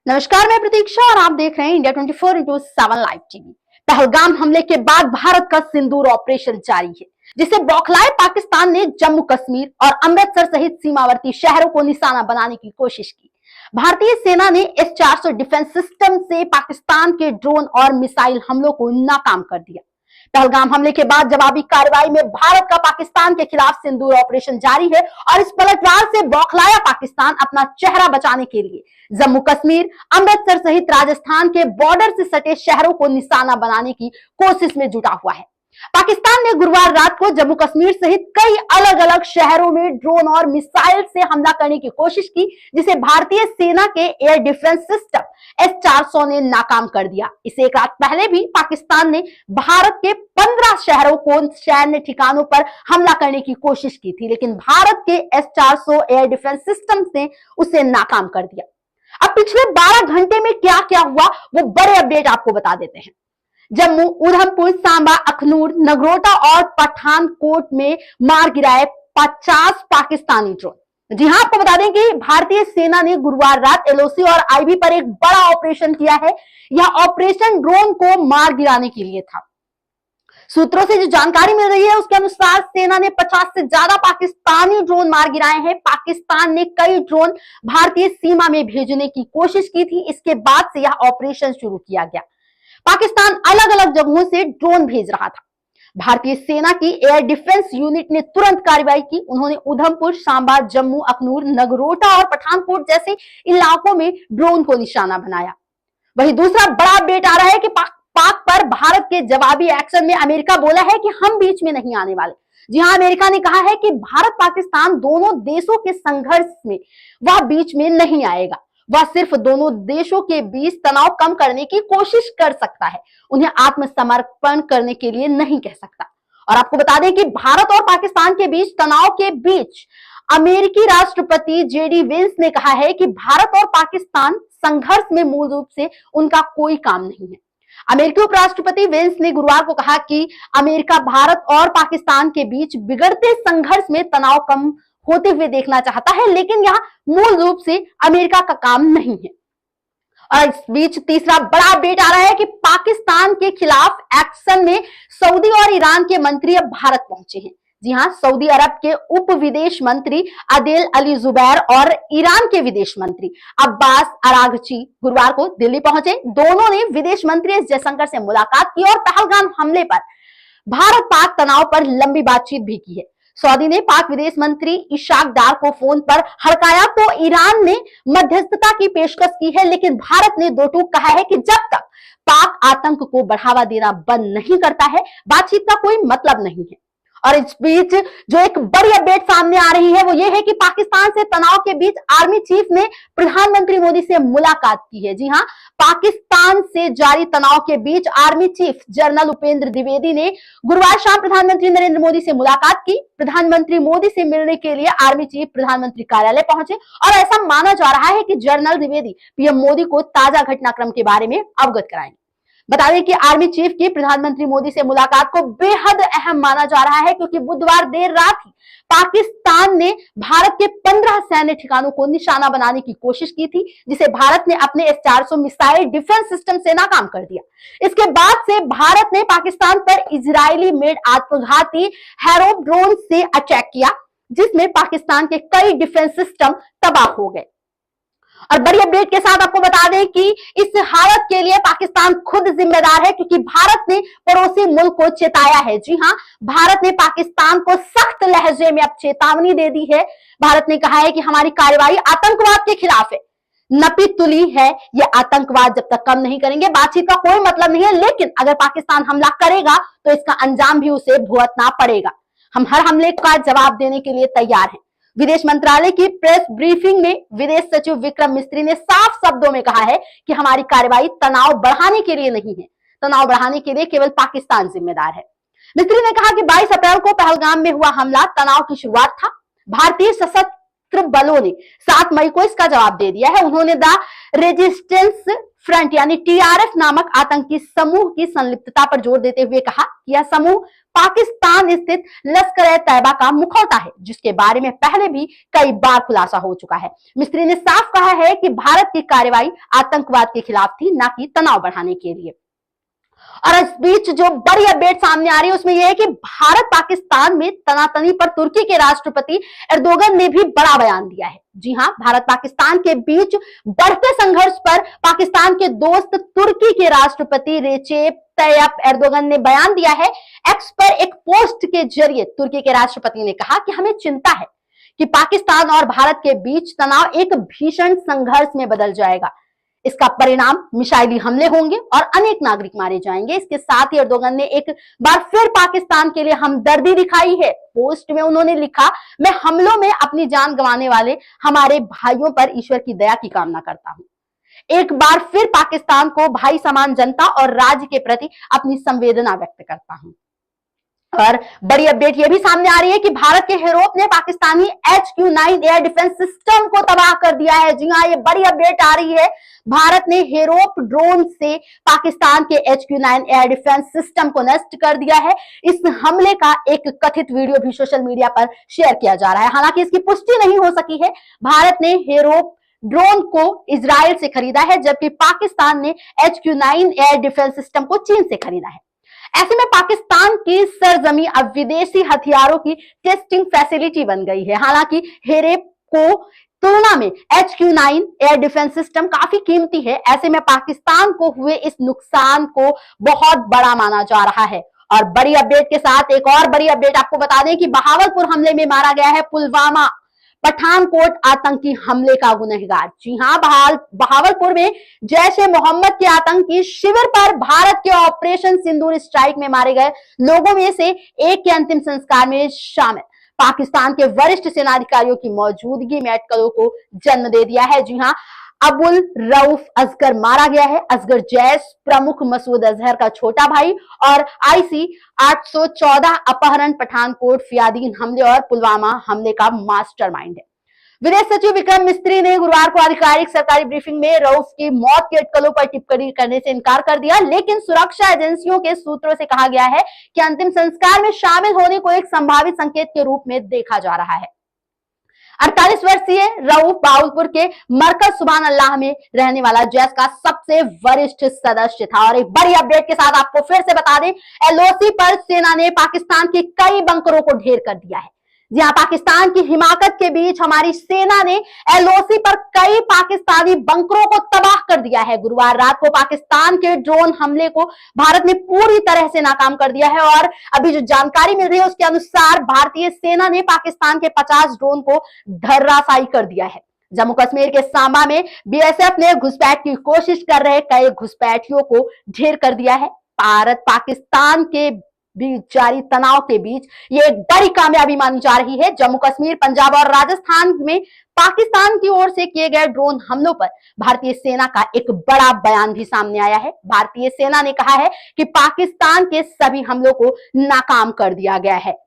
नमस्कार, मैं प्रतीक्षा और आप देख रहे हैं इंडिया 24/7 लाइव टीवी। पहलगाम हमले के बाद भारत का सिंदूर ऑपरेशन जारी है, जिसे बौखलाए पाकिस्तान ने जम्मू कश्मीर और अमृतसर सहित सीमावर्ती शहरों को निशाना बनाने की कोशिश की। भारतीय सेना ने S-400 डिफेंस सिस्टम से पाकिस्तान के ड्रोन और मिसाइल हमलों को नाकाम कर दिया। पहलगाम हमले के बाद जवाबी कार्रवाई में भारत का पाकिस्तान के खिलाफ सिंदूर ऑपरेशन जारी है और इस पलटवार से बौखलाया पाकिस्तान अपना चेहरा बचाने के लिए जम्मू कश्मीर, अमृतसर सहित राजस्थान के बॉर्डर से सटे शहरों को निशाना बनाने की कोशिश में जुटा हुआ है। पाकिस्तान ने गुरुवार रात को जम्मू कश्मीर सहित कई अलग अलग शहरों में ड्रोन और मिसाइल से हमला करने की कोशिश की, जिसे भारतीय सेना के एयर डिफेंस सिस्टम S-400 ने नाकाम कर दिया। इससे एक रात पहले भी पाकिस्तान ने भारत के 15 शहरों को सैन्य ठिकानों पर हमला करने की कोशिश की थी, लेकिन भारत के S-400 एयर डिफेंस सिस्टम ने उसे नाकाम कर दिया। अब पिछले 12 घंटे में क्या क्या हुआ वो बड़े अपडेट आपको बता देते हैं। जम्मू, उधमपुर, सांबा, अखनूर, नगरोटा और पठानकोट में मार गिराए 50 पाकिस्तानी ड्रोन। जी हां, आपको बता दें कि भारतीय सेना ने गुरुवार रात LOC और IB पर एक बड़ा ऑपरेशन किया है। यह ऑपरेशन ड्रोन को मार गिराने के लिए था। सूत्रों से जो जानकारी मिल रही है उसके अनुसार सेना ने 50 से ज्यादा पाकिस्तानी ड्रोन मार गिराए हैं। पाकिस्तान ने कई ड्रोन भारतीय सीमा में भेजने की कोशिश की थी। इसके बाद से यह ऑपरेशन शुरू किया गया। पाकिस्तान अलग अलग जगहों से ड्रोन भेज रहा था। भारतीय सेना की एयर डिफेंस यूनिट ने तुरंत कार्रवाई की। उन्होंने उधमपुर, सांबा, जम्मू, अखनूर, नगरोटा और पठानकोट जैसे इलाकों में ड्रोन को निशाना बनाया। वहीं दूसरा बड़ा अपडेट आ रहा है कि पाक पर भारत के जवाबी एक्शन में अमेरिका बोला है कि हम बीच में नहीं आने वाले। जी हां, अमेरिका ने कहा है कि भारत पाकिस्तान दोनों देशों के संघर्ष में वह बीच में नहीं आएगा। वह सिर्फ दोनों देशों के बीच तनाव कम करने की कोशिश कर सकता है, उन्हें आत्मसमर्पण करने के लिए नहीं कह सकता। और आपको बता दें कि भारत और पाकिस्तान के बीच तनाव के बीच अमेरिकी राष्ट्रपति JD वेंस ने कहा है कि भारत और पाकिस्तान संघर्ष में मूल रूप से उनका कोई काम नहीं है। अमेरिकी उपराष्ट्रपति वेंस ने गुरुवार को कहा कि अमेरिका भारत और पाकिस्तान के बीच बिगड़ते संघर्ष में तनाव कम होते हुए देखना चाहता है, लेकिन यह मूल रूप से अमेरिका का काम नहीं है। और इस बीच तीसरा बड़ा अपडेट आ रहा है कि पाकिस्तान के खिलाफ एक्शन में सऊदी और ईरान के मंत्री अब भारत पहुंचे हैं। जी हां, सऊदी अरब के उप विदेश मंत्री आदेल अली जुबैर और ईरान के विदेश मंत्री अब्बास अरागची गुरुवार को दिल्ली पहुंचे। दोनों ने विदेश मंत्री एस जयशंकर से मुलाकात की और पहलगाम हमले पर भारत पाक तनाव पर लंबी बातचीत भी की है। सऊदी ने पाक विदेश मंत्री इशाक डार को फोन पर हड़काया तो ईरान ने मध्यस्थता की पेशकश की है, लेकिन भारत ने दो टूक कहा है कि जब तक पाक आतंक को बढ़ावा देना बंद नहीं करता है, बातचीत का कोई मतलब नहीं है। और इस बीच जो एक बड़ी अपडेट सामने आ रही है वो ये है कि पाकिस्तान से तनाव के बीच आर्मी चीफ ने प्रधानमंत्री मोदी से मुलाकात की है। जी हां, पाकिस्तान से जारी तनाव के बीच army chief general Upendra Dwivedi ने गुरुवार शाम प्रधानमंत्री नरेंद्र मोदी से मुलाकात की। प्रधानमंत्री मोदी से मिलने के लिए आर्मी चीफ प्रधानमंत्री कार्यालय पहुंचे और ऐसा माना जा रहा है कि जनरल द्विवेदी PM मोदी को ताजा घटनाक्रम के बारे में अवगत कराएंगे। बता दें कि आर्मी चीफ की प्रधानमंत्री मोदी से मुलाकात को बेहद अहम माना जा रहा है, क्योंकि बुधवार देर रात ही पाकिस्तान ने भारत के 15 सैन्य ठिकानों को निशाना बनाने की कोशिश की थी, जिसे भारत ने अपने S-400 मिसाइल डिफेंस सिस्टम से नाकाम कर दिया। इसके बाद से भारत ने पाकिस्तान पर इजरायली मेड आत्मघाती हैरो ड्रोन से अटैक किया, जिसमें पाकिस्तान के कई डिफेंस सिस्टम तबाह हो गए। और बड़ी अपडेट के साथ आपको बता दें कि इस हालत के लिए पाकिस्तान खुद जिम्मेदार है, क्योंकि भारत ने पड़ोसी मुल्क को चेताया है। जी हां, भारत ने पाकिस्तान को सख्त लहजे में अब चेतावनी दे दी है। भारत ने कहा है कि हमारी कार्रवाई आतंकवाद के खिलाफ है, नपी तुली है। ये आतंकवाद जब तक कम नहीं करेंगे बातचीत का कोई मतलब नहीं है, लेकिन अगर पाकिस्तान हमला करेगा तो इसका अंजाम भी उसे भुगतना पड़ेगा। हम हर हमले का जवाब देने के लिए तैयार हैं। विदेश मंत्रालय की प्रेस ब्रीफिंग में विदेश सचिव विक्रम मिस्री ने साफ शब्दों में कहा है कि हमारी कार्रवाई तनाव बढ़ाने के लिए नहीं है, तनाव बढ़ाने के लिए केवल पाकिस्तान जिम्मेदार है। मिस्री ने कहा कि 22 अप्रैल को पहलगाम में हुआ हमला तनाव की शुरुआत था। भारतीय सशस्त्र सशस्त्र बलों ने 7 मई को इसका जवाब दे दिया है। उन्होंने द रेजिस्टेंस फ्रंट यानी टीआरएफ नामक आतंकी समूह की संलिप्तता पर जोर देते हुए कहा कि यह समूह पाकिस्तान स्थित लश्कर-ए-तैयबा का मुखौटा है, जिसके बारे में पहले भी कई बार खुलासा हो चुका है। मिस्त्री ने साफ कहा है कि भारत की कार्रवाई आतंकवाद के खिलाफ थी, न कि तनाव बढ़ाने के लिए। और इस बीच जो बड़ी अपडेट सामने आ रही है उसमें यह है कि भारत पाकिस्तान में तनातनी पर तुर्की के राष्ट्रपति एर्दोगन ने भी बड़ा बयान दिया है। जी हां, भारत पाकिस्तान के बीच बढ़ते संघर्ष पर पाकिस्तान के दोस्त तुर्की के राष्ट्रपति रेचेप तैयप एर्दोगन ने बयान दिया है। एक्स पर एक पोस्ट के जरिए तुर्की के राष्ट्रपति ने कहा कि हमें चिंता है कि पाकिस्तान और भारत के बीच तनाव एक भीषण संघर्ष में बदल जाएगा। इसका परिणाम मिसाइली हमले होंगे और अनेक नागरिक मारे जाएंगे। इसके साथ ही एर्दोगन ने एक बार फिर पाकिस्तान के लिए हमदर्दी दिखाई है। पोस्ट में उन्होंने लिखा, मैं हमलों में अपनी जान गंवाने वाले हमारे भाइयों पर ईश्वर की दया की कामना करता हूं। एक बार फिर पाकिस्तान को भाई समान जनता और राज्य के प्रति अपनी संवेदना व्यक्त करता हूं। और बड़ी अपडेट यह भी सामने आ रही है कि भारत के हेरोप ने Pakistani HQ-9 air defence system को तबाह कर दिया है। जी हां, ये बड़ी अपडेट आ रही है। भारत ने हेरोप ड्रोन से पाकिस्तान के HQ-9 एयर डिफेंस सिस्टम को नष्ट कर दिया है। इस हमले का एक कथित वीडियो भी सोशल मीडिया पर शेयर किया जा रहा है। हालांकि इसकी पुष्टि नहीं हो सकी है। भारत ने हेरोप ड्रोन को इजराइल से खरीदा है, जबकि पाकिस्तान ने HQ-9 एयर डिफेंस सिस्टम को चीन से खरीदा है। ऐसे में पाकिस्तान की सरजमी अब विदेशी हथियारों की टेस्टिंग फैसिलिटी बन गई है। हालांकि हेरेप को तुलना में HQ-9 एयर डिफेंस सिस्टम काफी कीमती है। ऐसे में पाकिस्तान को हुए इस नुकसान को बहुत बड़ा माना जा रहा है। और बड़ी अपडेट के साथ एक और बड़ी अपडेट आपको बता दें कि बहावलपुर हमले में मारा गया है पुलवामा पठानकोट आतंकी हमले का गुनहगार। जी हां, बहावलपुर में जैश-ए-मोहम्मद के आतंकी शिविर पर भारत के ऑपरेशन सिंदूर स्ट्राइक में मारे गए लोगों में से एक के अंतिम संस्कार में शामिल पाकिस्तान के वरिष्ठ सेनाधिकारियों की मौजूदगी में अटकलों को जन्म दे दिया है। जी हां, अबुल रऊफ असगर मारा गया है। असगर जैश प्रमुख मसूद अजहर का छोटा भाई और IC 814 अपहरण, पठानकोट फियादीन हमले और पुलवामा हमले का मास्टरमाइंड है। विदेश सचिव विक्रम मिस्त्री ने गुरुवार को आधिकारिक सरकारी ब्रीफिंग में रऊफ की मौत के अटकलों पर टिप्पणी करने से इनकार कर दिया, लेकिन सुरक्षा एजेंसियों के सूत्रों से कहा गया है कि अंतिम संस्कार में शामिल होने को एक संभावित संकेत के रूप में देखा जा रहा है। 48 वर्षीय रऊफ बाउलपुर के मरकज सुभान अल्लाह में रहने वाला जैश का सबसे वरिष्ठ सदस्य था। और एक बड़ी अपडेट के साथ आपको फिर से बता दें, LOC पर सेना ने पाकिस्तान के कई बंकरों को ढेर कर दिया है। जहां पाकिस्तान की हिमाकत के बीच हमारी सेना ने LOC पर कई पाकिस्तानी बंकरों को तबाह कर दिया है। गुरुवार रात को पाकिस्तान के ड्रोन हमले को भारत ने पूरी तरह से नाकाम कर दिया है। और अभी जो जानकारी मिल रही है उसके अनुसार भारतीय सेना ने पाकिस्तान के 50 ड्रोन को धराशायी कर दिया है। जम्मू कश्मीर के सांबा में BSF ने घुसपैठ की कोशिश कर रहे कई घुसपैठियों को ढेर कर दिया है। भारत पाकिस्तान के बीच जारी तनाव के बीच ये एक बड़ी कामयाबी मानी जा रही है। जम्मू कश्मीर, पंजाब और राजस्थान में पाकिस्तान की ओर से किए गए ड्रोन हमलों पर भारतीय सेना का एक बड़ा बयान भी सामने आया है। भारतीय सेना ने कहा है कि पाकिस्तान के सभी हमलों को नाकाम कर दिया गया है।